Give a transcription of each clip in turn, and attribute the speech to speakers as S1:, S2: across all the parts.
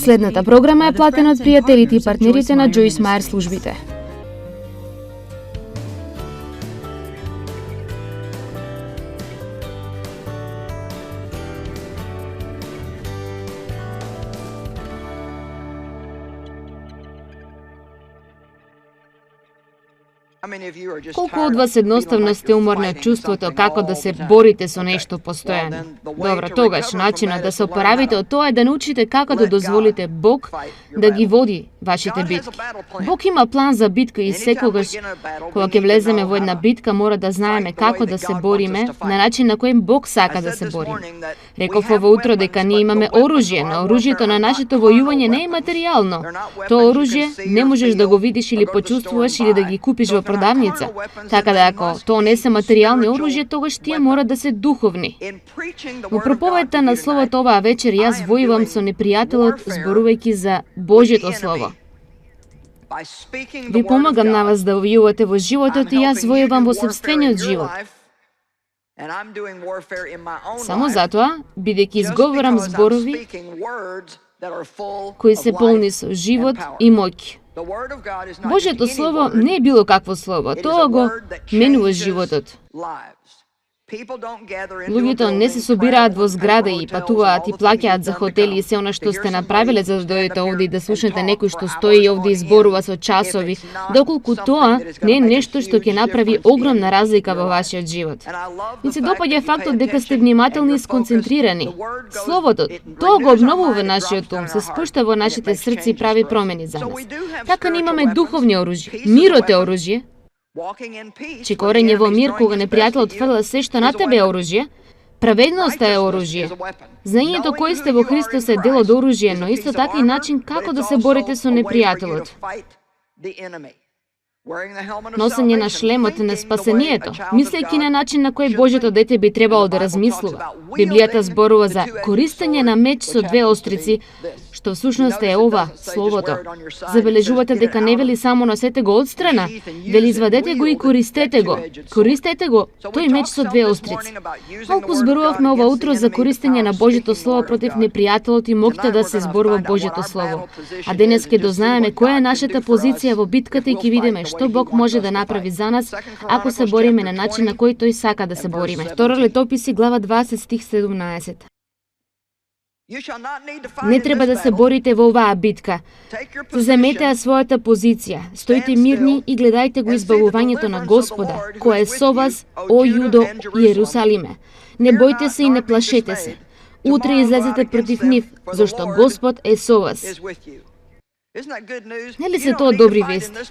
S1: Следната програма е платена од пријателите и партнерите на Джойс Мајер службите. Колку од вас едноставно сте уморни од чувството како да се борите со нешто постојано? Добро, тогаш начинот да се опоравите од тоа е да научите како да дозволите Бог да ги води вашите битки. Бог има план за битка и секогаш кога ќе влеземе во една битка мора да знаеме како да се бориме на начин на кој Бог сака да се бориме. Реков ово утро дека ние имаме оружје, но оружјето на нашето војување не е материјално. Тоа оружје не можеш да го видиш или почувствуваш или да ги купиш во продавница. Така да ако тоа не се материјални оружје, тогаш тие мора да се духовни. Во проповедта на Словото оваа вечер јас војувам со непријателот зборувајќи за Божјето Слово. Ви помагам на вас да војувате во животот и јас војувам во сопствениот живот. Само затоа, бидејќи изговорам зборови кои се полни со живот и моќ. Божјето Слово не е било какво слово, тоа го менува животот. Луѓето не се собираат во зграда и патуваат и плаќаат за хотели и се она што сте направиле за да дојдете овде и да слушнете некој што стои овде и зборува со часови, доколку тоа не е нешто што ќе направи огромна разлика во вашиот живот. Ми се допаѓа фактот дека сте внимателни и сконцентрирани. Словото, тоа го обновува нашиот ум, се спушта во нашите срци и прави промени за нас. Така не имаме духовни оружје. Мирот е оружје. Чекорење во мир кога непријателот фрла се што на тебе е оружје, праведноста е оружје. Знаењето кој сте во Христос е дел од оружје, но исто така и начин како да се борите со непријателот. Носење на шлемот на спасението, мислејќи на начин на кој Божјото дете би требало да размислува. Библијата зборува за користење на меч со две острици, што всушност е ова, Словото. Забележувате дека не вели само носете го одстрана, вели извадете го и користете го. Користете го, тој меч со две острици. Малку зборувавме ова утро за користење на Божјото Слово против непријателот и моќта да се зборува Божјото Слово. А денес ќе дознаеме која е нашата позиција во битката и ќе видиме што Бог може да направи за нас ако се бориме на начин на кој тој сака да се бориме. Втора Летописи, глава 20, стих 17. Не треба да се борите во оваа битка. Заземете ја својата позиција. Стоите мирни и гледајте го избавувањето на Господа, кој е со вас, о Јудо и Јерусалиме. Не бојте се и не плашете се. Утре излезете против нив, зашто Господ е со вас. Нели се тоа добри вести?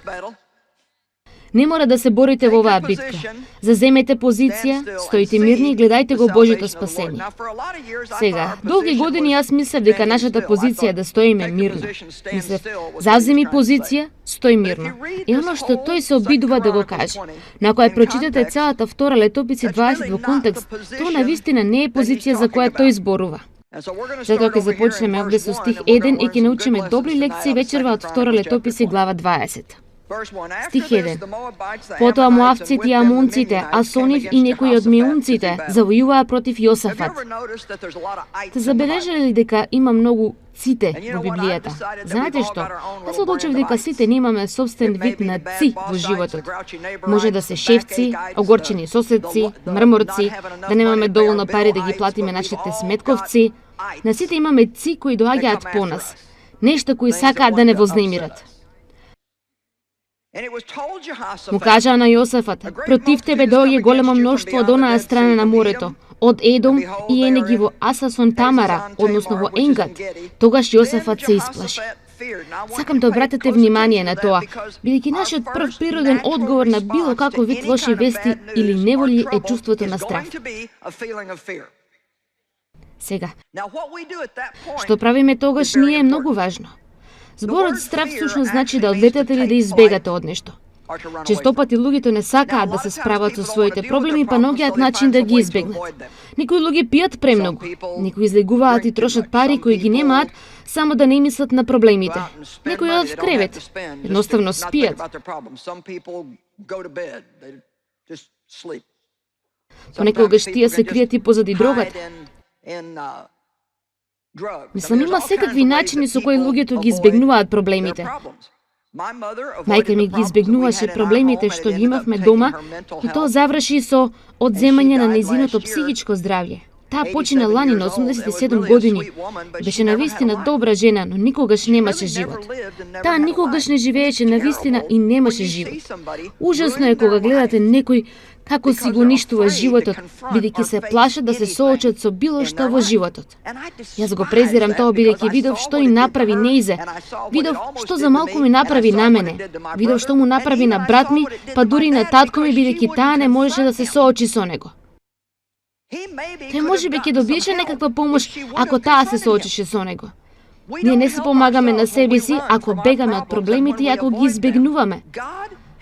S1: Не мора да се борите во оваа битка. Заземете позиција, стоите мирни и гледајте го Божјото спасение. Сега, долги години јас мислев дека нашата позиција е да стоиме мирно. Мислев, заземи позиција, стои мирно. И оно што тој се обидува да го каже. Но ако ја прочитате целата втора Летописи 20 во контекст, тоа навистина не е позиција за која тој зборува. Затоа ќе започнеме овде со стих 1 и ќе научиме добри лекции вечерва од втора Летописи глава 20. Стих 1. Потоа Моавците и Амонците, а со нив и некои од Меунците, завојуваа против Јосафат. Те забележале ли дека има многу ците во Библијата? Знаете што? Јас одлучив дека сите немаме собствен вид на ци во животот. Може да се шефци, огорчени соседци, мрморци, да немаме доволно пари да ги платиме нашите сметковци. На сите имаме ци кои доаѓаат по нас. Нешто кои сакаат да не вознемират. Му кажаа на Јосафат, против тебе доаѓа големо мноштво од онаа страна на морето, од Едом и енеги во Асасон Тамара, односно во Енгат. Тогаш Јосафат се исплаши. Сакам да обратите внимание на тоа, бидејќи нашиот прв природен одговор на било каков вид лоши вести или неволи е чувството на страх. Сега, што правиме тогаш ние е многу важно. Зборот страв всушност значи да одлетате или да избегате од нешто. Честопати луѓето не сакаат да се справат со своите проблеми, па наоѓаат начин да ги избегнат. Некои луѓе пијат премногу, некои излегуваат и трошат пари кои ги немаат само да не мислат на проблемите. Некои одат в кревет, едноставно спијат. Понекогаш тие се кријат и позади дрогата. Мислам, има секакви начини со кои луѓето ги избегнуваат проблемите. Мајка ми ги избегнуваше проблемите што ги имавме дома и тоа заврши со одземање на нејзиното психичко здравје. Таа почина лани на 87 години. Беше навистина добра жена, но никогаш немаше живот. Таа никогаш не живееше навистина и немаше живот. Ужасно е кога гледате некој како си го уништува животот, бидејќи се плашат да се соочат со било што во животот. Јас го презирам тоа бидејќи видов што и направи неизе. Видов што за малку ми направи на мене. Видов што му направи на брат ми, па дури на татко ми бидејќи таа не можеше да се соочи со него. Тој можеби ќе добиеше некаква помош ако таа се соочише со него. Ние не се помагаме на себе си ако бегаме од проблемите и ако ги избегнуваме.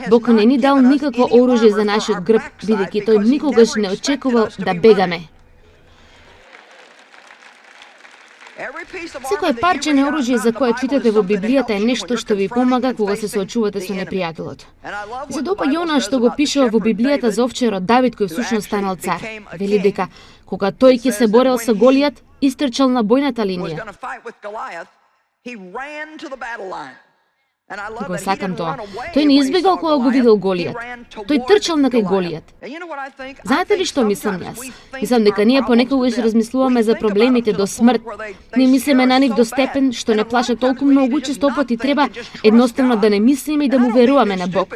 S1: Бог не ни дал никакво оружје за нашиот грб, бидејќи тој никогаш не очекувал да бегаме. Секое парче на оружје за кое читате во Библијата е нешто што ви помага кога се соочувате со непријателот. Се допаѓа она што го пишува во Библијата за овчарот Давид кој всушност станал цар. Вели дека кога тој ќе се борел со Голијат, истрчал на бојната линија. Го сакам тоа. Тој не избегал кога го видел Голијат. Тој трчал на кај Голијат. Знаете ли што мислам јас? Мислам дека ние понекогаш размислуваме за проблемите до смрт. Не мислиме на нив до степен што не плаша толку многу, често пати треба едноставно да не мислиме и да му веруваме на Бог.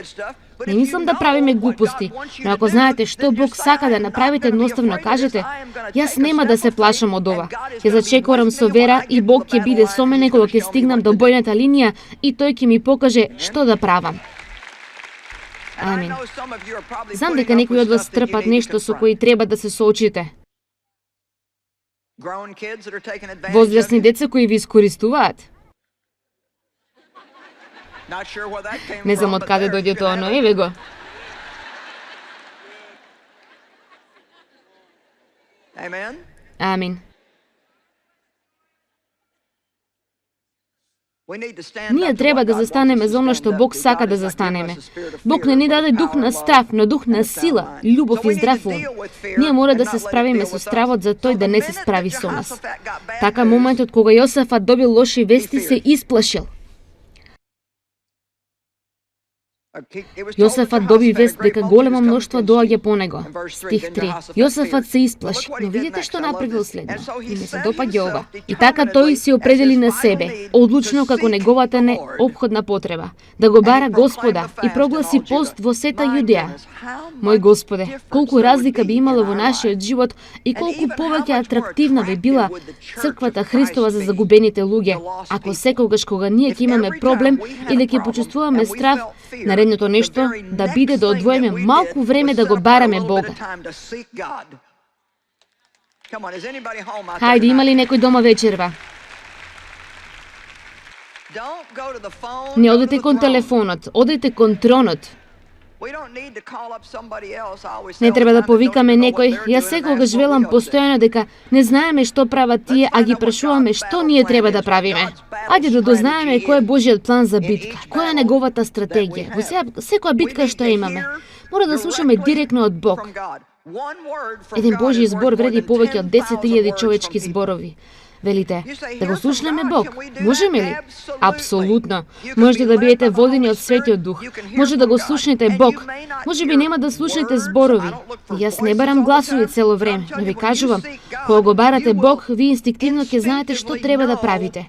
S1: Не мислам да правиме глупости, но ако знаете што Бог сака да направите, едноставно кажете: јас нема да се плашам од ова. Ќе зачекорам со вера и Бог ќе биде со мене кога ќе стигнам до бојната линија и тој ќе ми покаже што да правам. Амин. Знам дека некои од вас трпат нешто со кои треба да се соочите. Возрасни деца кои ви искористуваат. Не знам од каде дојде тоа, но еве го. Амин. Ние треба да застанеме за оно што Бог сака да застанеме. Бог не ни даде дух на страв, но дух на сила, љубов и здрав ум. Ние мора да се справиме со стравот за тој да не се справи со нас. Така моментот кога Јосафат добил лоши вести се исплашил. Јосафат доби вест дека големо мноштво доаѓа по него. Стих 3. Јосафат се исплаши, но видите што направил следно. И ми се допаѓа ова. И така тој се определи на себе, одлучно како неговата неопходна потреба, да го бара Господа и прогласи пост во сета Јудеја. Мој Господе, колку разлика би имало во нашиот живот и колку повеќе атрактивна би била црквата Христова за загубените луѓе, ако секогаш кога ние ќе имаме проблем или ќе почувствуваме страв, наредното нешто да биде да одвоиме малку време да го бараме Бога. Хајде, има ли некој дома вечерва? Не одете кон телефонот, одете кон тронот. Не треба да повикаме некој. Јас секогаш велам постојано дека не знаеме што прават тие, а ги прашуваме што ние треба да правиме. Ајде да дознаеме кој е Божиот план за битка, која е неговата стратегија. Во секоја битка што имаме, мора да слушаме директно од Бог. Еден Божи збор вреди повеќе од 10.000 човечки зборови. Велите, да го слушнеме Бог. Можеме ли? Апсолутно. Можете да бидете водени од Светиот Дух. Може да го слушнете Бог. Може би нема да слушнете зборови. Јас не барам гласови цело време, но ви кажувам, кога го барате Бог, ви инстинктивно ќе знаете што треба да правите.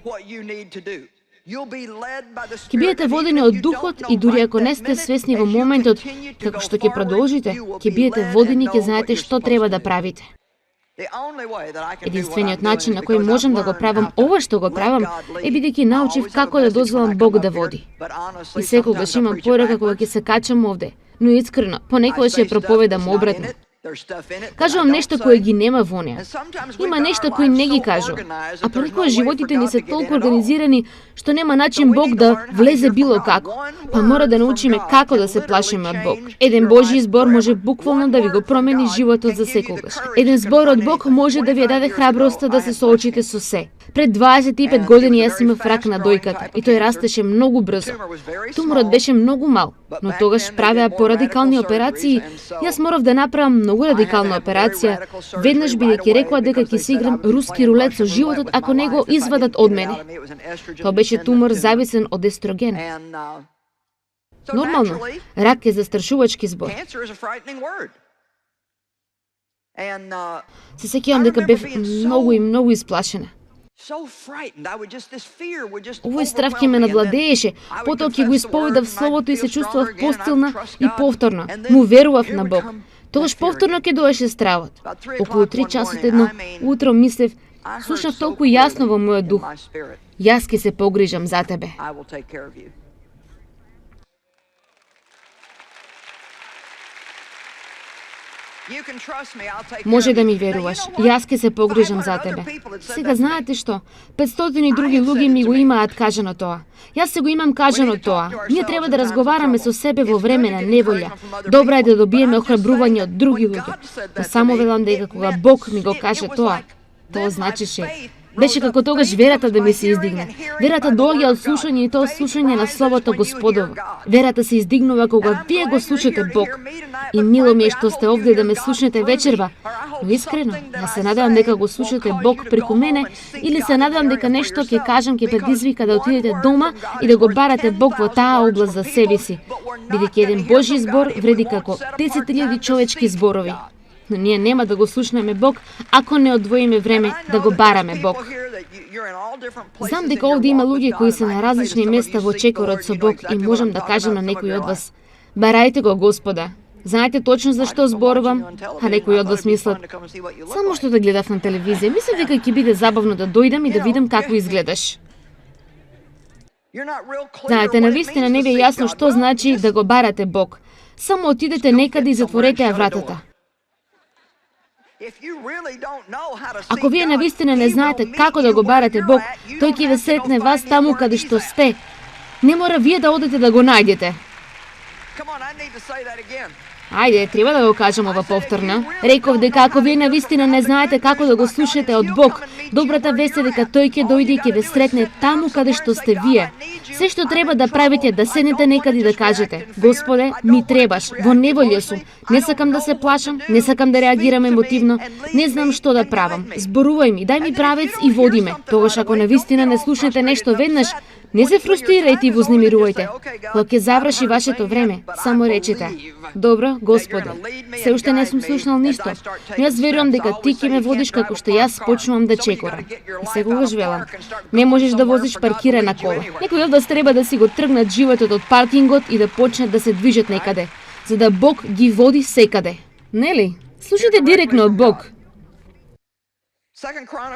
S1: Ќе бидете водени од Духот и дури ако не сте свесни во моментот, како што ќе продолжите, ќе бидете водени и ќе знаете што треба да правите. Единствениот начин на кој можам да го правам ова што го правам е бидејќи научив како да дозволам Бог да води. И секогаш имам порака кога ќе се качам овде, но искрено, понекогаш ја проповедам обратно. Кажувам нешто кое ги нема во неа. Има нешто кои не ги кажувам. А понекогаш животите ни се толку организирани што нема начин Бог да влезе било како. Па мора да научиме како да се плашиме од Бог. Еден Божји збор може буквално да ви го промени животот за секогаш. Еден збор од Бог може да ви даде храброста да се соочите со се. Пред 25 години јас имав рак на дојката и тој растеше многу брзо. Туморот беше многу мал, но тогаш правеа порадикални операции. Јас морав да направам многу многу радикална операција, веднаш бидејќи рекоа дека ќе си играм руски рулет со животот ако не го извадат од мене. Тоа беше тумор зависен од естроген. Нормално, рак е застрашувачки збор. Се сеќавам дека бев многу исплашена. Овој страв ќе ме надвладееше, потоа ќе го исповедав словото и се чувствував постилна и повторно. Му верував на Бог. Тогаш повторно ќе доеше стравот. Околу 3 часот едно утро мислев, слушнав толку јасно во мојот дух. Јас ќе се погрижам за тебе. Може да ми веруваш. Јас ќе се погрижам за тебе. Сега знаете што? 500 други луѓе ми го имаат кажано тоа. Јас се го имам кажано тоа. Ние треба да разговараме со себе во време на неволја. Добра е да добиеме охрабрување од други луѓе. Но само велам дека кога Бог ми го каже тоа значише. Беше како тогаш верата да ми се издигне. Верата доаѓа од слушање и тоа слушање на Словото Господово. Верата се издигнува кога вие го слушате Бог. И мило ми е што сте овде да ме слушнете вечерва. Но искрено, јас се надевам дека го слушате Бог преку мене или се надевам дека нешто ќе кажам ќе предизвика да отидете дома и да го барате Бог во таа област за себе си. Бидејќи еден Божји збор вреди како 10.000 човечки зборови. Но ние нема да го слушнеме Бог ако не одвоиме време да го бараме Бог. Знам дека овде има луѓе кои се на различни места во чекорот со Бог и можам да кажам на некои од вас: барајте го Господа. Знаете точно за што зборувам, а некои од вас мислат: само што да гледав на телевизија, мислев дека ќе биде забавно да дојдам и да видам како изгледаш. Знаете, навистина не ви е јасно што значи да го барате Бог. Само отидете некаде и затворете ја вратата. Ако вие навистина не знаете како да го барате Бог, тој ќе ве сретне вас таму каде што сте. Не мора вие да одете да го најдете. Ајде, треба да го кажам ова повторно. Реков дека ако вие навистина не знаете како да го слушате од Бог, добрата вест е дека тој ќе дојде и ќе ве сретне таму каде што сте вие. Се што треба да правите да седнете некаде и да кажете: Господе, ми требаш, во неволја сум, не сакам да се плашам, не сакам да реагирам емотивно, не знам што да правам. Зборувај ми, дај ми правец и води ме. Тогаш ако навистина не слушнете нешто веднаш, не се фрустрирајте и вознемирувајте. Кога ќе заврши вашето време, само речете: добро, Господе, се уште не сум слушнал ништо, но јас верувам дека ти ќе ме водиш како што јас почнувам да чекорам. И секогаш велам: не можеш да возиш паркирана кола. Некој од вас треба да си го тргнат животот од паркингот и да почнат да се движат некаде, за да Бог ги води секаде. Нели? Слушате директно од Бог.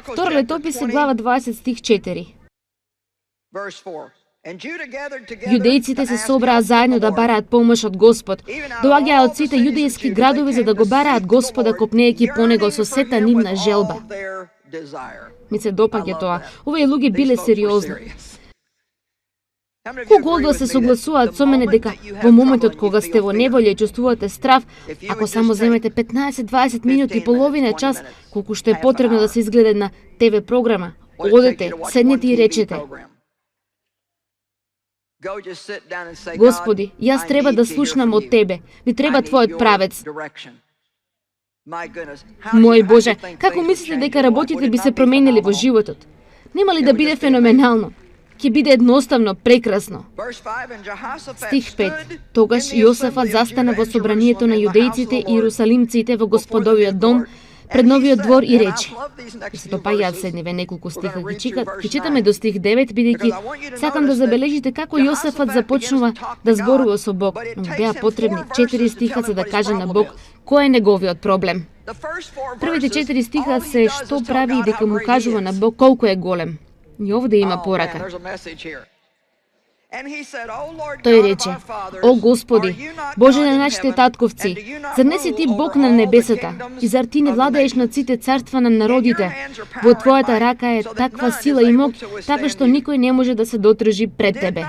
S1: Втора Летописи, глава 20, стих 4. Јудејците се собраа заедно да бараат помош од Господ. Доаѓаа од сите јудејски градови за да го бараат Господа, копнејќи по него со сета нивна желба. Ми се допаѓа тоа. Овие луѓе биле сериозни. Колку од вас се согласуваат со мене дека во моментот кога сте во неволја и чувствувате страв, ако само земете 15-20 минути и половина час, колку што е потребно да се изгледа една ТВ програма, одете, седнете и речете: Господи, јас треба да слушнам од Тебе, ми треба Твојот правец. Мој Боже, како мислите дека работите би се променили во животот? Нема ли да биде феноменално? Ќе биде едноставно, прекрасно. Стих 5. Тогаш Јосафат застана во собранието на јудејците и иерусалимците во Господовиот дом, пред новиот двор и рече. И се допаѓаат следниве неколку стиха. Ги читаме до стих 9, бидејќи сакам да забележите како Јосафат започнува да зборува со Бог. Но беа потребни 4 стиха за да каже на Бог кој е неговиот проблем. Првите 4 стиха се што прави и дека му кажува на Бог колку е голем. И овде има порака. Тој рече: О Господи, Боже на нашите татковци, зар не си ти Бог на небесата? И зар ти не владееш над сите царства на народите? Во Твојата рака е таква сила и мок, така што никој не може да се дотржи пред Тебе.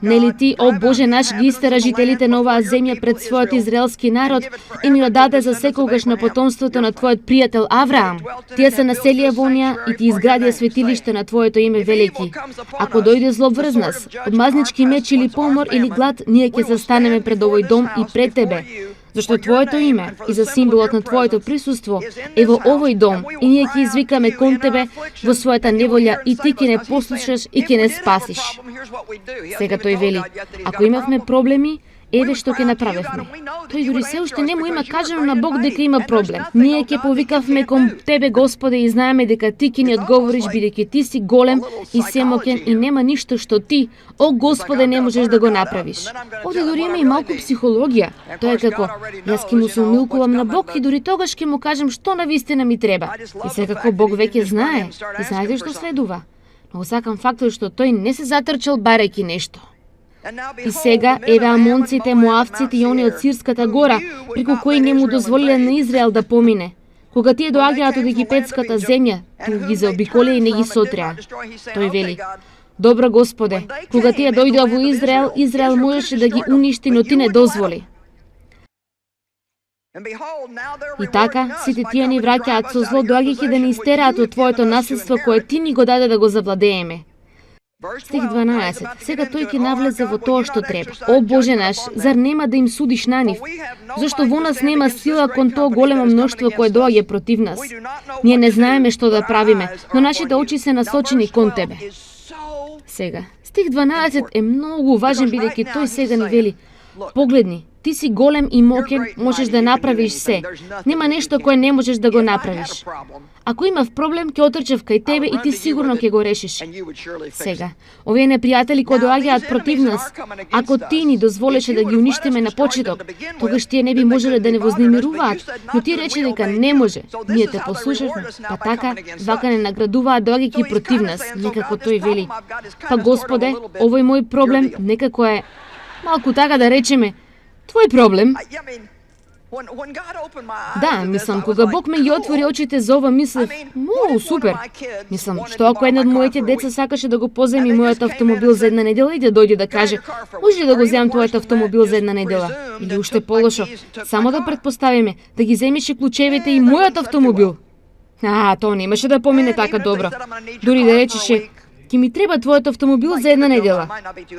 S1: Нели ти, о Боже наш, ги истера жителите на оваа земја пред својот израелски народ и ни ја даде за секогаш на потомството на Твојот пријател Авраам? Тие се населија во неа и ти изградија светилиште на Твоето име велики. Ако дојде зло врз нас, од мазнички меч или помор или глад, ние ќе застанеме пред овој дом и пред Тебе, Зашто Твоето име и за символот на Твоето присуство е во овој дом и ние ќе извикаме кон Тебе во својата неволја и Ти ќе не послушаш и ќе не спасиш. Сега тој вели, ако имавме проблеми, еве што ќе направевме. Тој дури се уште не му има кажано на Бог дека има проблем. Ние ќе повикавме кон Тебе, Господе, и знаеме дека Ти ќе ни одговориш, бидејќи Ти си голем и семоќен и нема ништо што Ти, о Господе, не можеш да го направиш. Овде дури има и малку психологија. Тоа е како, јас ќе му се умилкувам на Бог и дури тогаш ќе му кажам што навистина ми треба. И секако Бог веќе знае, и знаете што следува. Но сакам фактот што тој не се затрчал барајќи нешто. И сега, еве амонците, моавците и они од Сирската гора, преку кои не му дозволиле на Израел да помине. Кога тие доаѓаат од египетската земја, ту ги заобиколија и не ги сотреа. Тој вели, добро Господе, кога тие дојдоа во Израел, Израел можеше да ги уништи, но Ти не дозволи. И така, сите тие ни враќаат со зло, доаѓајќи да ни истераат од Твоето наследство кое Ти ни го даде да го завладееме. Стих 12. Сега тој ќе навлезе во тоа што треба. О Боже наш, зар нема да им судиш на нив? Зашто во нас нема сила кон тоа големо мноштво кое доаѓа против нас. Ние не знаеме што да правиме, но нашите очи се насочени кон Тебе. Сега, стих 12 е многу важен, бидејќи тој сега ни вели, погледни, Ти си голем и моќен, можеш да направиш се. Нема нешто кое не можеш да го направиш. Ако имав проблем, ќе отрчев кај Тебе и Ти сигурно ќе го решиш. Сега, овие непријатели кои доаѓаат против нас, ако Ти ни дозволеше да ги уништиме на почеток, тогаш тие не би можеле да не вознемируваат, но Ти рече дека не може. Ние те послушавме, па така, вака не наградуваат доаѓајќи против нас. Некако тој вели, па Господе, овој мој проблем некако е, малку така да речеме, Твој проблем. Да, мислам, кога Бог ме ги отвори очите за ова, мислев, супер. Мислам, што ако една од моите деца сакаше да го поземи мојот автомобил за една недела и да дојде да каже, може ли да го земам твојот автомобил за една недела? Или уште полошо, само да предпоставиме, да ги земеше клучевите и мојот автомобил. Тоа немаше да помине така добро. Дури да речеше, ќе ми треба твојот автомобил за една недела.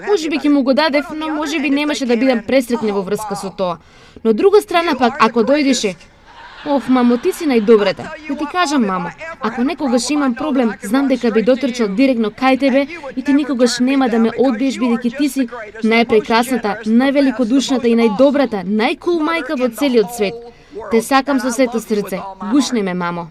S1: Може би ќе му го дадев, но може би немаше да бидам пресретна во врска со тоа. Но друга страна пак, ако дојдеше, мамо, ти си најдобрата. Да ти кажам, мамо, ако некогаш имам проблем, знам дека би дотрчал директно кај тебе и ти никогаш нема да ме одбиеш, бидејќи ти си најпрекрасната, највеликодушната и најдобрата, најкул мајка во целиот свет. Те сакам со сето срце. Гушни ме, мамо.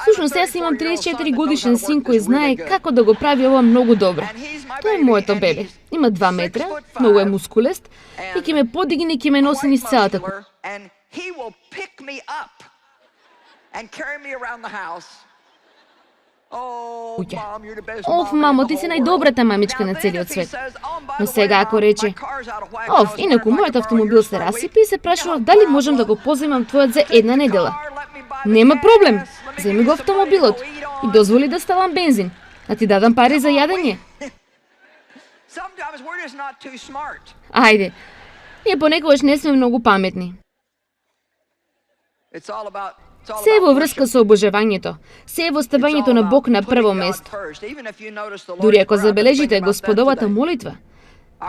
S1: Всушност, јас имам 34 годишен син кој знае како да го прави ова многу добро. Тоа е моето бебе. Има 2 метра, многу е мускулест и ќе ме подигне и ќе ме носи низ целата куќа. Мамо, ти си најдобрата мамичка на целиот свет. Но сега ако рече, инаку мојот автомобил се расипи и се прашував дали можам да го поземам твојот за една недела. Нема проблем, земи го автомобилот и дозволи да ставам бензин, а ти дадам пари за јадење. Ајде, ние понекогаш не сме многу паметни. Се е во врска со обожавањето, се е во ставањето на Бог на прво место. Дури ако забележите Господовата молитва,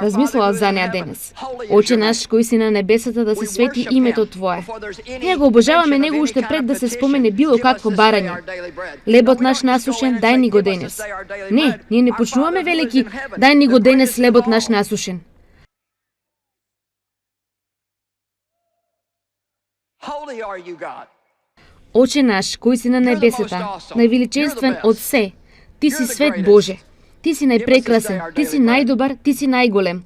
S1: размислував за неа денес. Оче наш кој си на небесата, да се свети името Твое. Ние го обожаваме него уште пред да се спомене било какво барање. Лебот наш насушен, дај ни го денес. Не, ние не почнуваме велики, дај ни го денес лебот наш насушен. Оче наш кој си на небесата, највеличествен од се, ти си свет Боже. Ти си најпрекрасен, ти си најдобар, ти си најголем.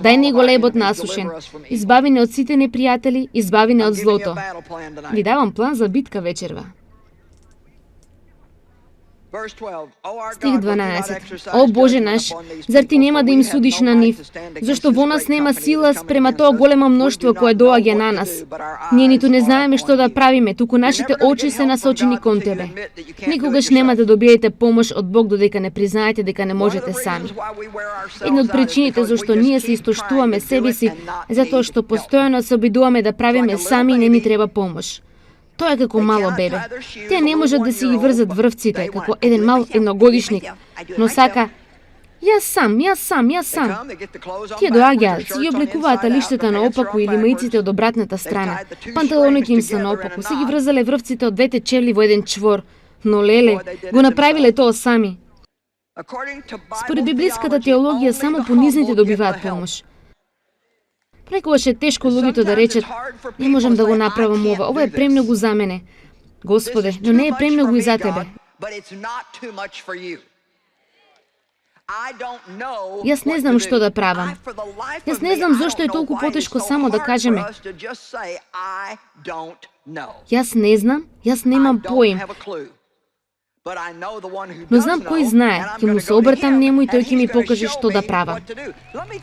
S1: Дај ни го лебот насушен. Избави не од сите непријатели, избави не од злото. Ви давам план за битка вечерва. Стих 12. О Боже наш, зар ти нема да им судиш на нив? Зашто во нас нема сила спрема тоа големо мноштво кое доаѓа на нас. Ние ниту не знаеме што да правиме, туку нашите очи се насочени кон Тебе. Никогаш нема да добиете помош од Бог додека не признаете дека не можете сами. Една од причините зашто ние се истоштуваме себе си е затоа што постојано се обидуваме да правиме сами и не ни треба помош. Тоа е како мало бебе. Те не можат да си ги врзат врвците, како еден мал едногодишник, но сака Јас сам. Тие доаѓаат, си ги облекуваат алиштата наопаку или маиците од обратната страна. Панталоните им се наопаку, се ги врзале врвците од двете чевли во еден чвор. Но леле, го направиле тоа сами. Според библиската теологија, само понизните добиваат помош. Некогаш е тешко луѓето да речат: не можам да го направам ова е премногу за мене. Господе, но не е премногу и за тебе. Јас не знам што да правам. Јас не знам зошто е толку потешко само да кажеме: јас не знам, јас немам поим. Но знам кој знае, ќе му се обртам нему и тој ќе ми покаже што да правам.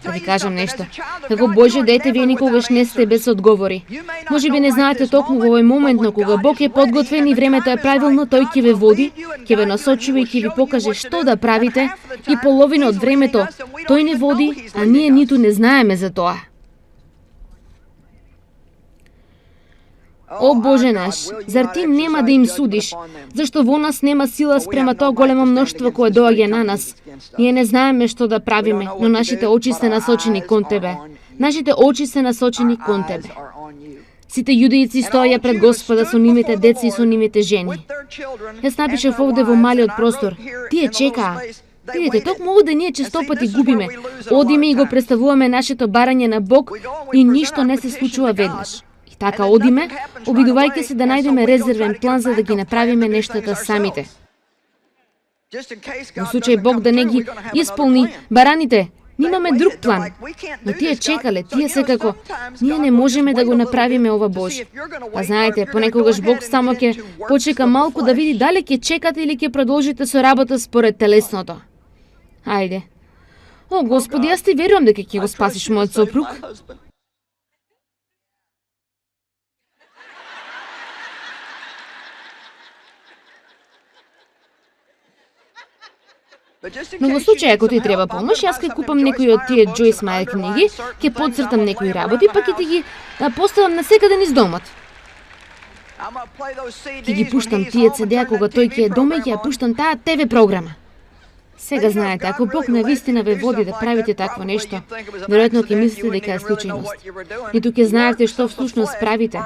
S1: Да ви кажам нешто. Како Божје дете, вие никогаш не сте без одговори. Може би не знаете токму во овој момент, но кога Бог е подготвен и времето е правилно, тој ќе ве води, ќе ве насочува и ќе ви покаже што да правите, и половина од времето тој не води, а ние ниту не знаеме за тоа. О Боже наш, зар ти нема да им судиш? Зашто во нас нема сила спрема тоа големо мноштво кое доаѓа на нас? Ние не знаеме што да правиме, но нашите очи се насочени кон тебе. Нашите очи се насочени кон тебе. Сите јудејци стоја пред Господа со нивните деца и со нивните жени. Јас напишав овде во малиот простор. Тие чекаа. Видите, токму овде ние честопати губиме. Одиме и го представуваме нашето барање на Бог и ништо не се случува веднаш. Така одиме, обидувајќи се да најдеме резервен план за да ги направиме нештата самите. Во случај Бог да не ги исполни бараните, немаме друг план. Но тие чекале, тие секако, ние не можеме да го направиме ова Боже. Па знаете, понекогаш Бог само ќе почека малку да види дали ќе чекате или ќе продолжите со работа според телесното. Ајде. О, Господи, јас ти верувам дека ќе го спасиш мојот сопруг. Но во случај ако ти треба помош, јас ќе купам некои од тие Джойс Мајер книги, ќе подцртам некои работи, па ќе ти ги поставам насекаде низ домот. Ќе ги пуштам тие CD-а кога тој ќе е дома и ќе ја пуштам таа ТВ програма. Сега знаете, ако Бог навистина ве води да правите такво нешто, веројатно ќе мислите дека е случајност. Ниту ќе знаете што всушност правите.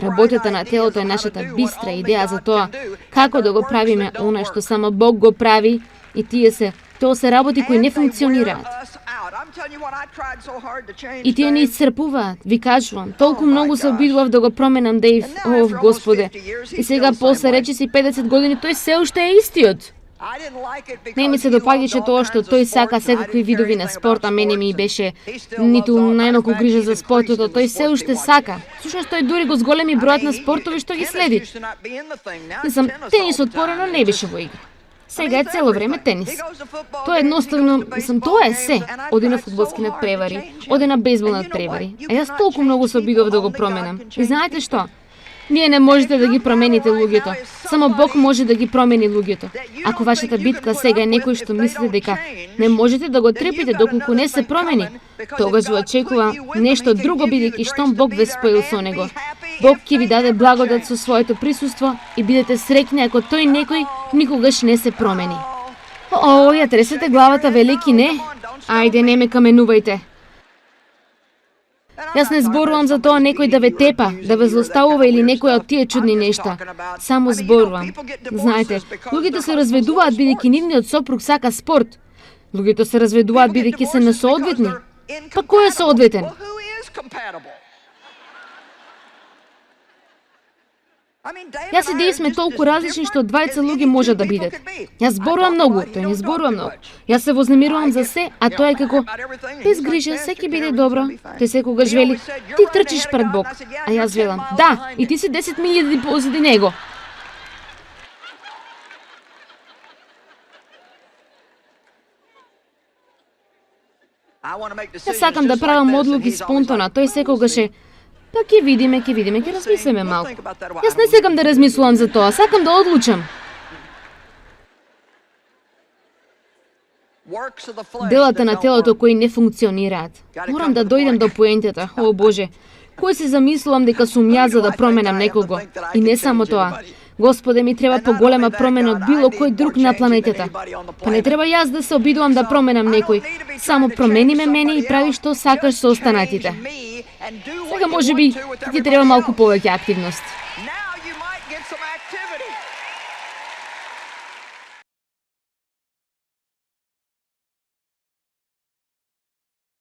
S1: Работата на телото е нашата бистра идеја за тоа како да го правиме она што само Бог го прави. И тоа се работи кои не функционираат. И тие не исцрпуваат, ви кажувам. Толку многу се обидував да го променам Дејв, Господе. И сега после речи си 50 години, тој се уште е истиот. Не ми се допаѓаше тоа што тој сака секакви видови на спорт, а мене ми беше ниту најмалку грижа за спортото, тој се уште сака. Слушаш, тој дури го зголеми бројот на спортови што ги следи. Тенисот порано не беше во игра. Сега е цело време тенис. Тоа едноставно, тоа е се. Оди на фудбалски надпревари, оди на бейсбол надпревари. А јас толку многу се обидов да го променам. И знаете што? Вие не можете да ги промените луѓето. Само Бог може да ги промени луѓето. Ако вашата битка сега е некој што мислите дека не можете да го трепите доколку не се промени, тогаш ви очекува нешто друго, бидејќи штом Бог ве споил со него. Бог ќе ви даде благодат со своето присуство и бидете среќни ако тој некој никогаш не се промени. Ја тресете главата, велики не? Ајде, не ме каменувајте. Јас не зборувам за тоа некој да ве тепа, да ве злоставува или некој од тие чудни нешта. Само зборувам. Знаете, луѓето се разведуваат бидејќи нивниот сопруг сака спорт. Луѓето се разведуваат бидејќи се несоодветни. Па кој е соодветен? Јас и Дејв сме толку различни што двајца луѓе можат да бидат. Јас зборувам многу, тој не зборува многу. Јас се вознемирувам за се, а тоа е како без грижа, се ќе биде добро. Тој секогаш вели: ти трчиш пред Бог. А јас велам: да, и ти си 10 милјади позади него. Јас сакам да правам одлуки спонтано, тој секогаш е: па ќе видиме, ќе размислиме малку. Јас не сакам да размислувам за тоа, сакам да одлучам. Делата на телото кои не функционираат. Морам да дојдем до поентата. О Боже, кој се замислувам дека сум јас за да променам некого? И не само тоа. Господе, ми треба поголема промена од било кој друг на планетата. Па не треба јас да се обидувам да променам некој. Само промени ме мене и прави што сакаш со останатите. Сега можеби ти треба малку повеќе активност.